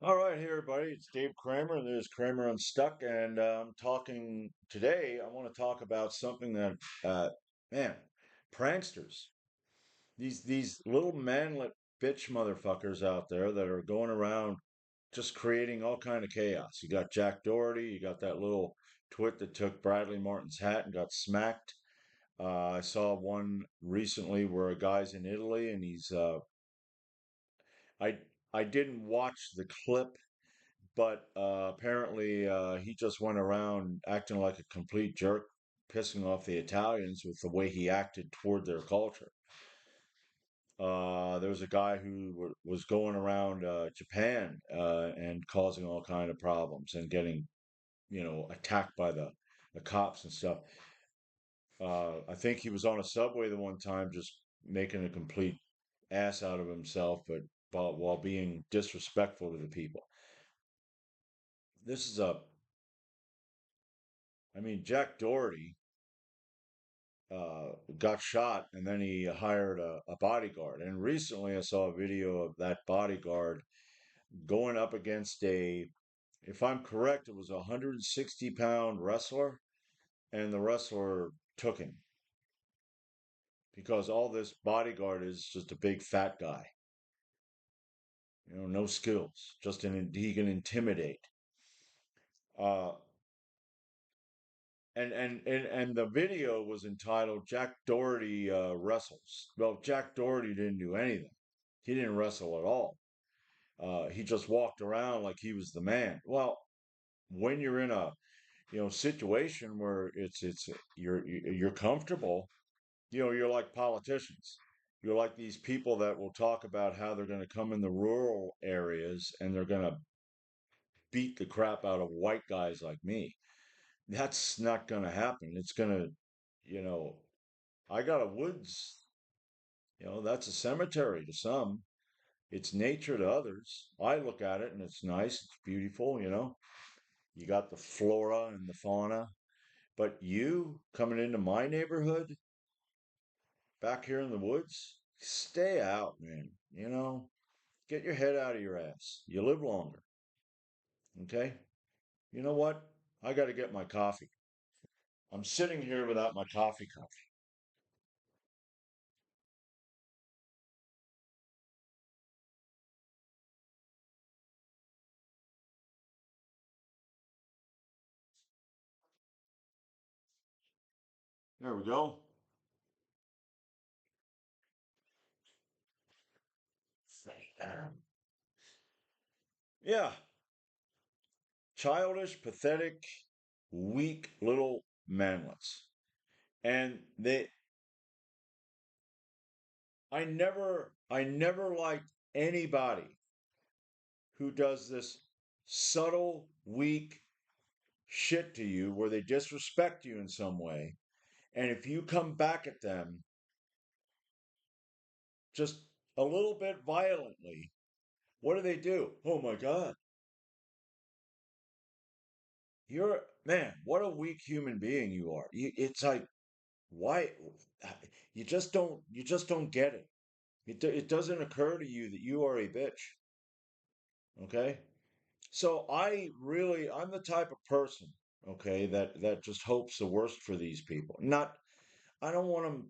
All right, hey everybody, it's Dave Kramer, and this is Kramer Unstuck, and I'm talking today. I want to talk about something that, uh, man, pranksters. These little manlet bitch motherfuckers out there that are going around just creating all kind of chaos. You got Jack Doherty, you got that little twit that took Bradley Martin's hat and got smacked. I saw one recently where a guy's in Italy and I I didn't watch the clip, but apparently he just went around acting like a complete jerk, pissing off the Italians with the way he acted toward their culture. There was a guy who was going around Japan and causing all kind of problems and getting, attacked by the cops and stuff. I think he was on a subway the one time, just making a complete ass out of himself, but while being disrespectful to the people. This is Jack Doherty got shot and then he hired a bodyguard. And recently I saw a video of that bodyguard going up against if I'm correct, it was a 160-pound wrestler, and the wrestler took him because all this bodyguard is just a big fat guy. No skills, he can intimidate. Uh, and the video was entitled Jack Doherty wrestles. Well, Jack Doherty didn't do anything. He didn't wrestle at all. He just walked around like he was the man. Well, when you're in a situation where you're comfortable, you're like politicians. You're like these people that will talk about how they're going to come in the rural areas and they're going to beat the crap out of white guys like me. That's not going to happen. It's going to, you know, I got a woods, that's a cemetery to some. It's nature to others. I look at it and it's nice, it's beautiful. You got the flora and the fauna. But you coming into my neighborhood back here in the woods, stay out, man. Get your head out of your ass. You live longer, okay? You know what? I got to get my coffee. I'm sitting here without my coffee cup. There we go. Yeah, childish, pathetic, weak little manlets. And I never liked anybody who does this subtle, weak shit to you where they disrespect you in some way. And if you come back at them just a little bit violently, what do? Oh my God. Man, what a weak human being you are. It's like, why? You just don't get it. It doesn't occur to you that you are a bitch. Okay. So I'm the type of person, okay, that just hopes the worst for these people. Not, I don't want them,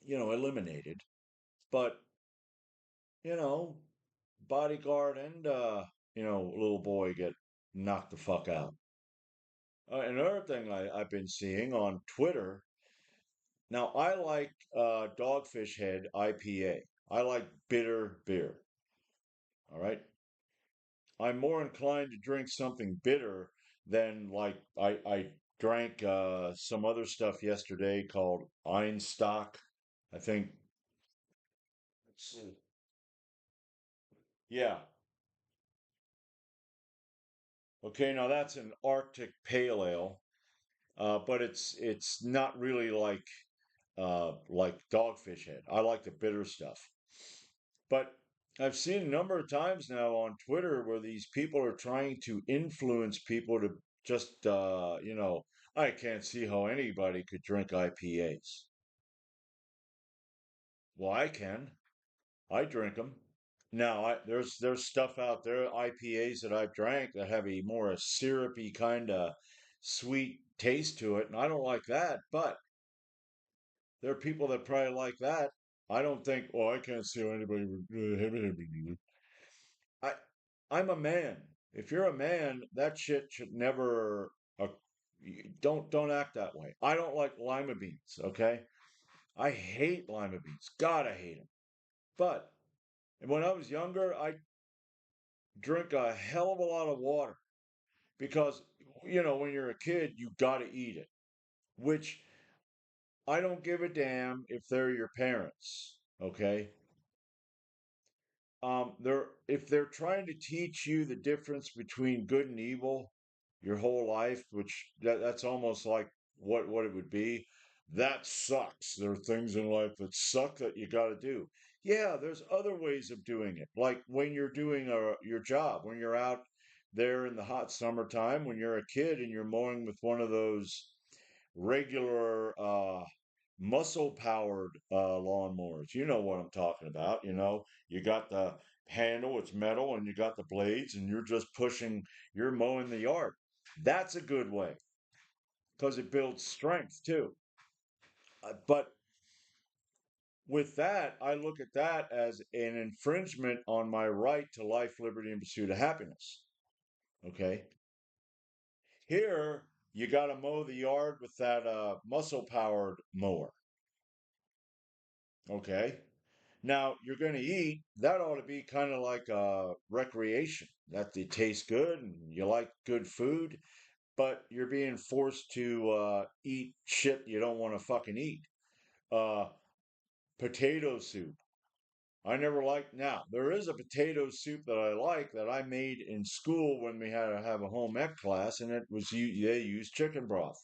eliminated, but you know, bodyguard and little boy get knocked the fuck out. Another thing I've been seeing on Twitter. Now I like Dogfish Head IPA. I like bitter beer. All right. I'm more inclined to drink something bitter than like I drank some other stuff yesterday called Einstock. I think. Let's see. Yeah. Okay. Now that's an Arctic Pale Ale, but it's not really like Dogfish Head. I like the bitter stuff. But I've seen a number of times now on Twitter where these people are trying to influence people to just, I can't see how anybody could drink IPAs. Well, I can. I drink them. Now, there's stuff out there, IPAs that I've drank that have a more a syrupy kind of sweet taste to it, and I don't like that. But there are people that probably like that. I don't think. Oh, I can't see how anybody would. I I'm a man. If you're a man, that shit should never. Uh, don't act that way. I don't like lima beans. Okay, I hate lima beans. God, I hate them. But when I was younger, I drink a hell of a lot of water because when you're a kid, you got to eat it. Which I don't give a damn if they're your parents. Okay, they're if they're trying to teach you the difference between good and evil your whole life, which that's almost like what it would be. That sucks. There are things in life that suck that you got to do. Yeah, there's other ways of doing it. Like when you're doing your job, when you're out there in the hot summertime, when you're a kid and you're mowing with one of those regular muscle powered lawnmowers. You know what I'm talking about. You got the handle, it's metal, and you got the blades, and you're just pushing, you're mowing the yard. That's a good way because it builds strength too. But with that, I look at that as an infringement on my right to life, liberty, and pursuit of happiness. Okay. Here, you got to mow the yard with that muscle powered mower. Okay. Now you're going to eat. That ought to be kind of like a recreation. That it tastes good and you like good food, but you're being forced to eat shit you don't want to fucking eat. Uh, Potato soup. I never liked. Now there is a potato soup that I like that I made in school when we had to have a home ec class, and it was they used chicken broth.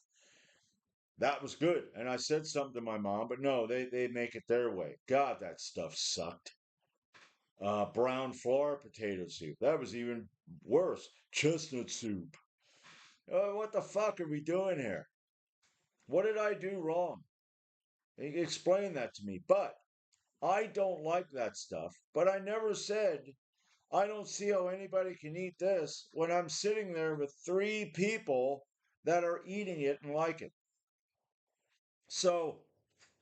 That was good, and I said something to my mom, but no, they make it their way. God, that stuff sucked. Brown flour potato soup. That was even worse. Chestnut soup. What the fuck are we doing here? What did I do wrong? Explain that to me. But I don't like that stuff. But I never said, I don't see how anybody can eat this when I'm sitting there with three people that are eating it and like it. So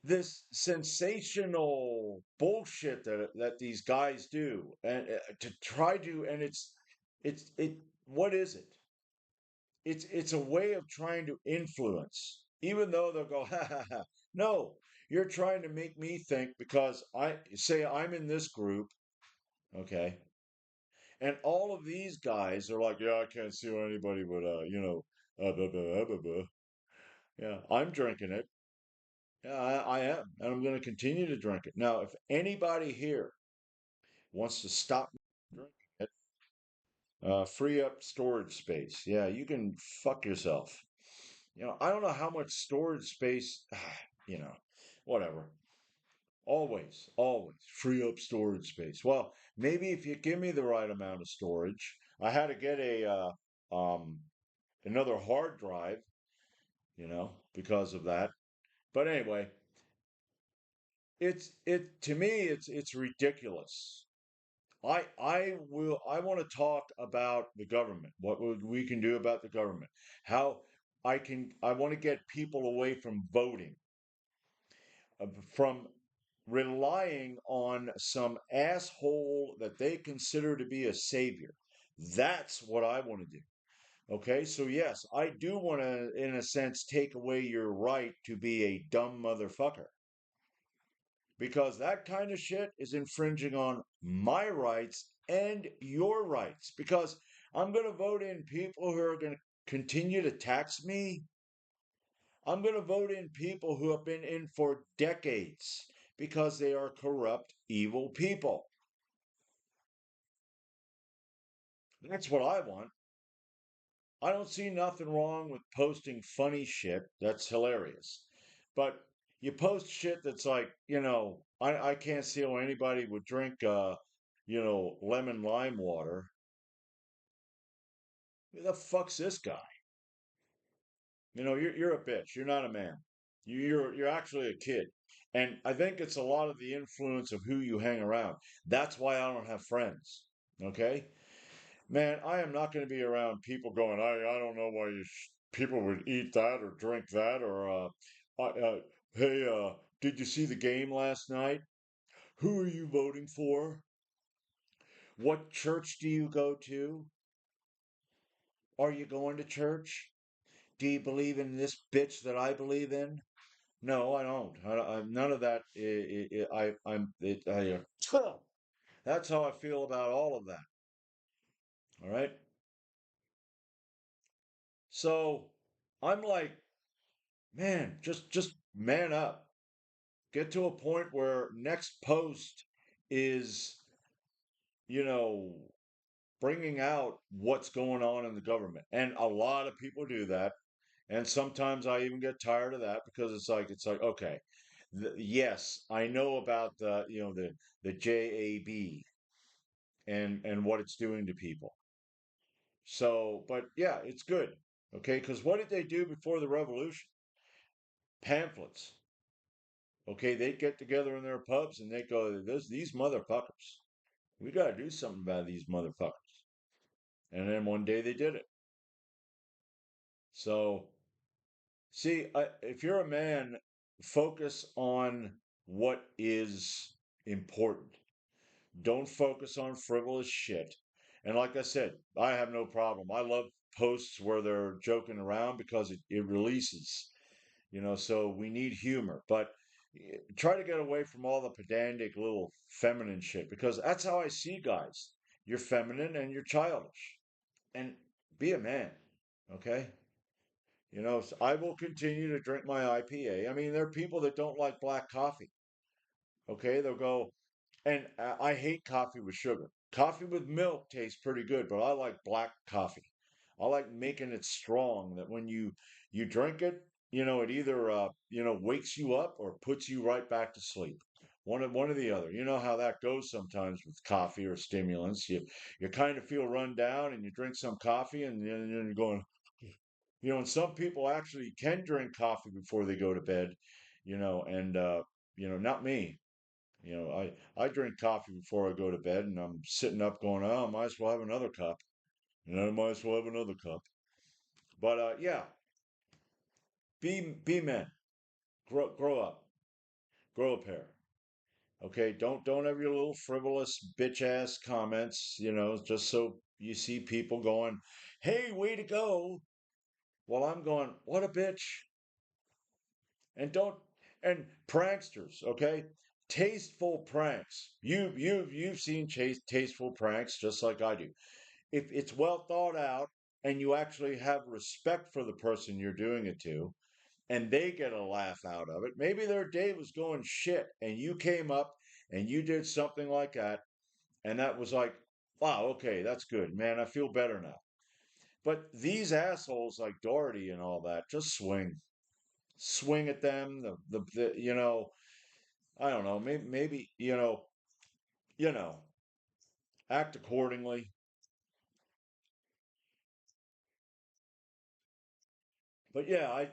this sensational bullshit that these guys do and to try to and it what is it? It's a way of trying to influence, even though they'll go ha ha ha. No, you're trying to make me think because I say I'm in this group, okay, and all of these guys are like, yeah, I can't see how anybody would blah, blah, blah, blah. Yeah, I'm drinking it. Yeah, I am, and I'm going to continue to drink it. Now, if anybody here wants to stop drinking it, free up storage space. Yeah, you can fuck yourself. I don't know how much storage space, whatever. Always free up storage space. Well, maybe if you give me the right amount of storage, I had to get another hard drive, because of that. But anyway, to me it's ridiculous. I want to talk about the government. We can do about the government. How I want to get people away from voting, from relying on some asshole that they consider to be a savior. That's what I want to do. Okay, so yes, I do want to, in a sense, take away your right to be a dumb motherfucker because that kind of shit is infringing on my rights and your rights because I'm going to vote in people who are going to continue to tax me. I'm going to vote in people who have been in for decades because they are corrupt, evil people. That's what I want. I don't see nothing wrong with posting funny shit. That's hilarious. But you post shit that's like, I can't see how anybody would drink, lemon lime water. Who the fuck's this guy? You're a bitch. You're not a man. You're actually a kid. And I think it's a lot of the influence of who you hang around. That's why I don't have friends. Okay? Man, I am not going to be around people going, I don't know why people would eat that or drink that or, hey, did you see the game last night? Who are you voting for? What church do you go to? Are you going to church? Do you believe in this bitch that I believe in? No, I don't. None of that. I'm. That's how I feel about all of that. All right. So I'm like, man, just man up. Get to a point where next post is, you know, bringing out what's going on in the government, and a lot of people do that. And sometimes I even get tired of that because it's like okay, yes, I know about the JAB and what it's doing to people. So, but yeah, it's good. Okay, because what did they do before the revolution? Pamphlets. Okay, they get together in their pubs and they go, "There's these motherfuckers. We got to do something about these motherfuckers." And then one day they did it. So, see, if you're a man, focus on what is important. Don't focus on frivolous shit. And like I said, I have no problem. I love posts where they're joking around because it releases, so we need humor. But try to get away from all the pedantic little feminine shit because that's how I see guys. You're feminine and you're childish. And be a man, okay? So I will continue to drink my IPA. I mean, there are people that don't like black coffee. Okay, they'll go, and I hate coffee with sugar. Coffee with milk tastes pretty good, but I like black coffee. I like making it strong that when you drink it, it either wakes you up or puts you right back to sleep. One or the other. You know how that goes sometimes with coffee or stimulants. You kind of feel run down, and you drink some coffee, and then you're going. And some people actually can drink coffee before they go to bed. And not me. I drink coffee before I go to bed, and I'm sitting up going, oh, I might as well have another cup. I might as well have another cup. But yeah, be men. Grow up. Grow a pair. Okay, don't have your little frivolous bitch ass comments. Just so you see people going, hey, way to go. While I'm going, what a bitch. And don't and pranksters, okay? Tasteful pranks. You've seen tasteful pranks just like I do. If it's well thought out and you actually have respect for the person you're doing it to, and they get a laugh out of it, maybe their day was going shit, and you came up and you did something like that, and that was like, wow, okay, that's good, man. I feel better now. But these assholes like Doherty and all that, just swing at them. I don't know. Maybe you know, act accordingly. But yeah,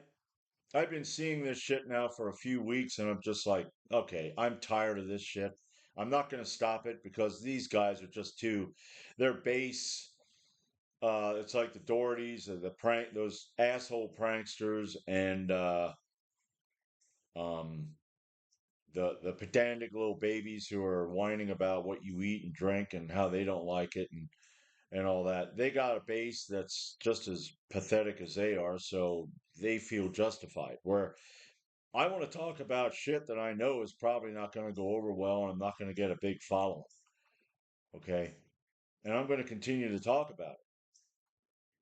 I've been seeing this shit now for a few weeks, and I'm just like, okay, I'm tired of this shit. I'm not going to stop it because these guys are just too. They're base. It's like the Dohertys, those asshole pranksters, and um, the pedantic little babies who are whining about what you eat and drink and how they don't like it and all that. They got a base that's just as pathetic as they are, so they feel justified. Where I want to talk about shit that I know is probably not going to go over well and I'm not going to get a big following. Okay. And I'm going to continue to talk about it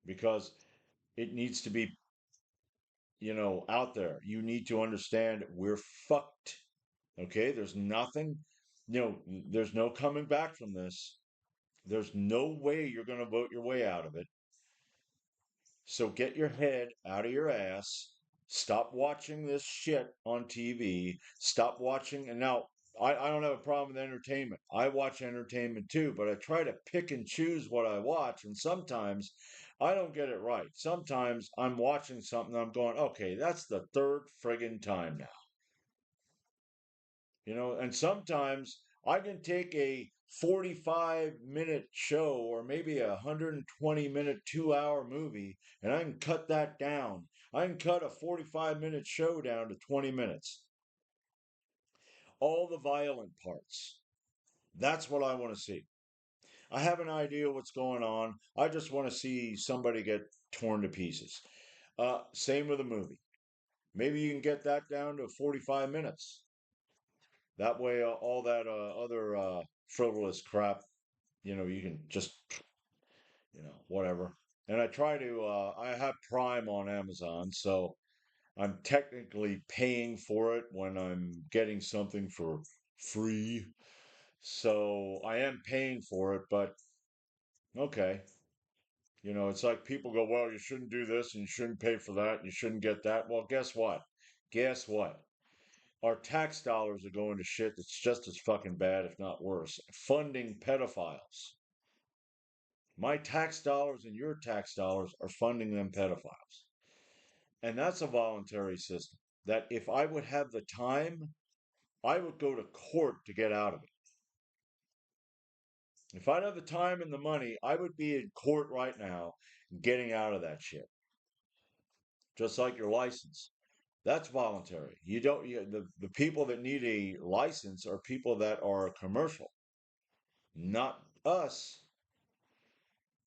because it needs to be, out there. You need to understand we're fucked. Okay. There's nothing, there's no coming back from this. There's no way you're going to vote your way out of it. So get your head out of your ass. Stop watching this shit on TV. Stop watching. And now, I don't have a problem with entertainment. I watch entertainment too, but I try to pick and choose what I watch. And sometimes I don't get it right. Sometimes I'm watching something, I'm going, okay, that's the third friggin' time now. And sometimes I can take a 45-minute show or maybe a 120-minute 2-hour movie and I can cut that down. I can cut a 45-minute show down to 20 minutes. All the violent parts. That's what I want to see. I have an idea what's going on. I just want to see somebody get torn to pieces. Same with a movie. Maybe you can get that down to 45 minutes. That way, all that other frivolous crap, you can just, whatever. And I have Prime on Amazon, so I'm technically paying for it when I'm getting something for free. So I am paying for it, but okay. It's like people go, well, you shouldn't do this and you shouldn't pay for that and you shouldn't get that. Well, guess what? Guess what? Our tax dollars are going to shit that's just as fucking bad, if not worse. Funding pedophiles. My tax dollars and your tax dollars are funding them pedophiles. And that's a voluntary system. That if I would have the time, I would go to court to get out of it. If I'd have the time and the money, I would be in court right now getting out of that shit. Just like your license. That's voluntary. You don't the people that need a license are people that are commercial, not us.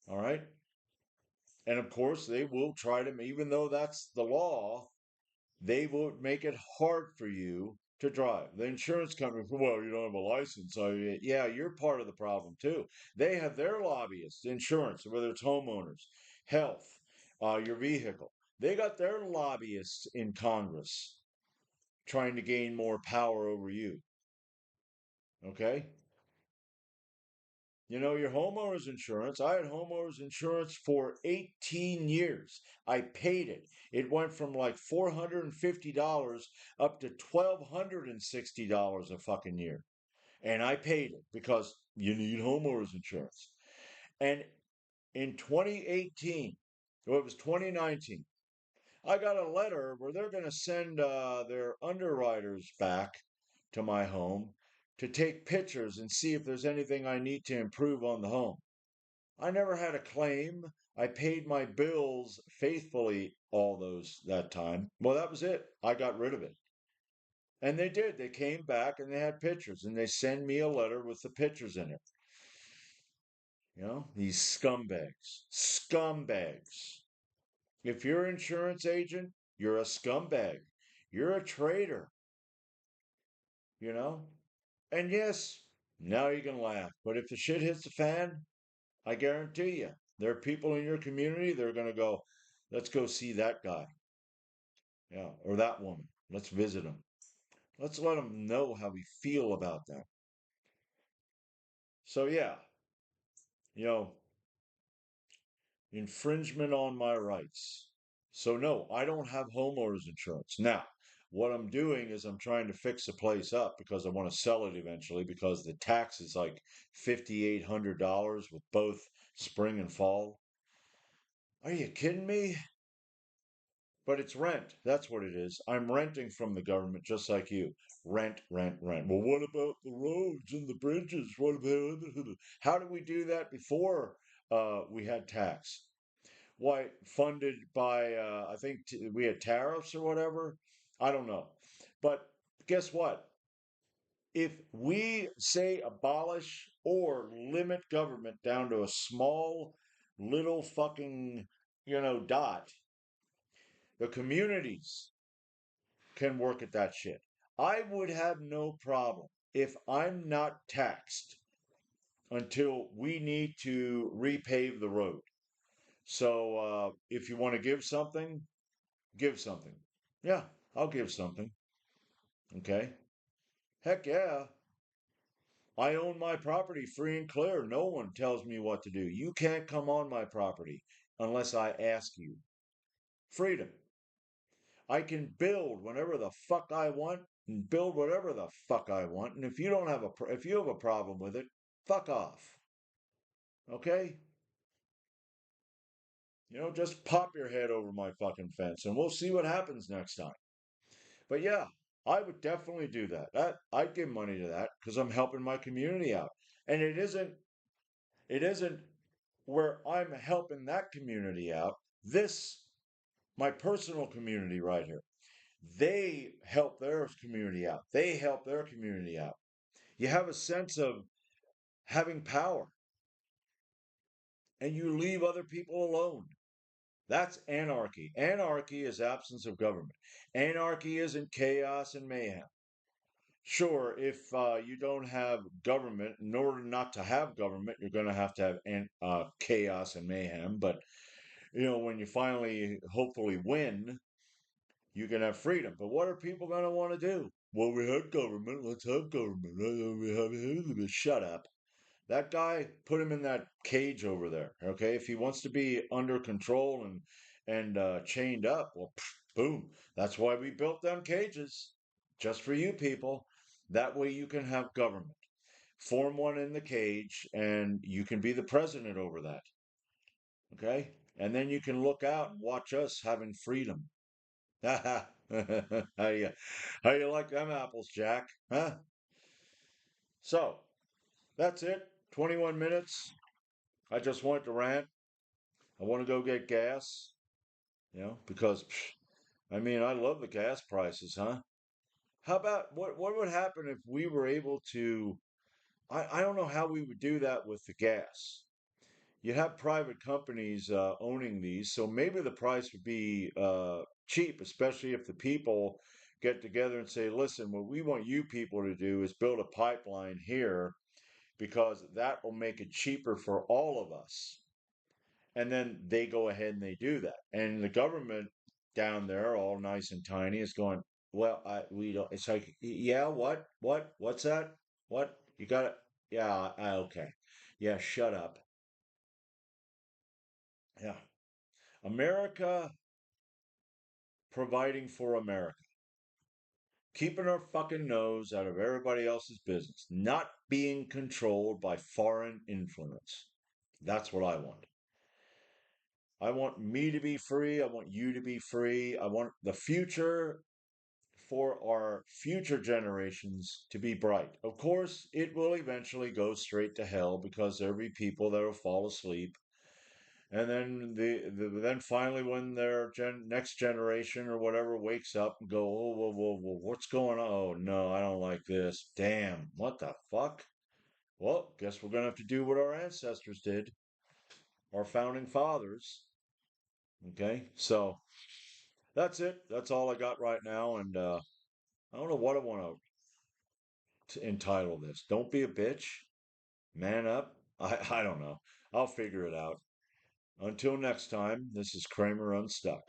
All right? And of course, they will try to, even though that's the law, they will make it hard for you to drive. The insurance company, well, you don't have a license. So, yeah, you're part of the problem too. They have their lobbyists, insurance, whether it's homeowners, health, your vehicle. They got their lobbyists in Congress trying to gain more power over you. Okay? Your homeowner's insurance. I had homeowner's insurance for 18 years. I paid it. It went from like $450 up to $1,260 a fucking year. And I paid it because you need homeowner's insurance. And in 2018, well, it was 2019, I got a letter where they're going to send their underwriters back to my home to take pictures and see if there's anything I need to improve on the home. I never had a claim. I paid my bills faithfully all that time. Well, that was it. I got rid of it. And they did. They came back and they had pictures and they send me a letter with the pictures in it. These scumbags. Scumbags. If you're an insurance agent, you're a scumbag. You're a traitor, you know? And yes, now you can laugh. But if the shit hits the fan, I guarantee you, there are people in your community that are going to go, let's go see that guy. Yeah, or that woman. Let's visit them. Let's let them know how we feel about them. So, yeah, you know, infringement on my rights. So, no, I don't have homeowners insurance. Now, what I'm doing is I'm trying to fix the place up because I want to sell it eventually because the tax is like $5,800 with both spring and fall. Are you kidding me? But it's rent. That's what it is. I'm renting from the government just like you. Rent, rent, rent. Well, what about the roads and the bridges? What about how did we do that before we had tax? Why funded by I think we had tariffs or whatever. I don't know, but guess what? If we say abolish or limit government down to a small little fucking dot, the communities can work at that shit. I would have no problem if I'm not taxed until we need to repave the road. So if you want to give something, give something. Yeah, I'll give something. Okay. Heck yeah. I own my property free and clear. No one tells me what to do. You can't come on my property unless I ask you. Freedom. I can build whenever the fuck I want and build whatever the fuck I want. And if you don't have if you have a problem with it, fuck off. Okay? Just pop your head over my fucking fence and we'll see what happens next time. But yeah, I would definitely do that. I'd give money to that because I'm helping my community out. And it isn't where I'm helping that community out. This my personal community right here. They help their community out. They help their community out. You have a sense of having power and you leave other people alone. That's anarchy. Anarchy is absence of government. Anarchy isn't chaos and mayhem. Sure, if you don't have government, in order not to have government, you're going to have chaos and mayhem. But when you finally, hopefully, win, you can have freedom. But what are people going to want to do? Well, we have government. Let's have government. Shut up. That guy, put him in that cage over there. Okay, if he wants to be under control and chained up, well, boom. That's why we built them cages, just for you people. That way you can have government. Form one in the cage, and you can be the president over that. Okay, and then you can look out and watch us having freedom. how you how you like them apples, Jack? Huh? So that's it. 21 minutes. I just wanted to rant. I want to go get gas, because I mean, I love the gas prices, huh? How about what would happen if we were able to I don't know how we would do that with the gas. You'd have private companies owning these, so maybe the price would be cheap, especially if the people get together and say, listen, what we want you people to do is build a pipeline here because that will make it cheaper for all of us. And then they go ahead and they do that. And the government down there, all nice and tiny, is going, well, we don't. It's like, yeah, what's that? What you got it? Yeah, okay, yeah, shut up. Yeah, America providing for America, keeping our fucking nose out of everybody else's business, not being controlled by foreign influence. That's what I want. I want me to be free. I want you to be free. I want the future for our future generations to be bright. Of course, it will eventually go straight to hell because there'll be people that will fall asleep. And then then finally when their next generation or whatever wakes up and go, oh, whoa, whoa, whoa, what's going on? Oh, no, I don't like this. Damn, what the fuck? Well, guess we're going to have to do what our ancestors did, our founding fathers. Okay, so that's it. That's all I got right now. And I don't know what I want to entitle this. Don't be a bitch. Man up. I don't know. I'll figure it out. Until next time, this is Kramer Unstuck.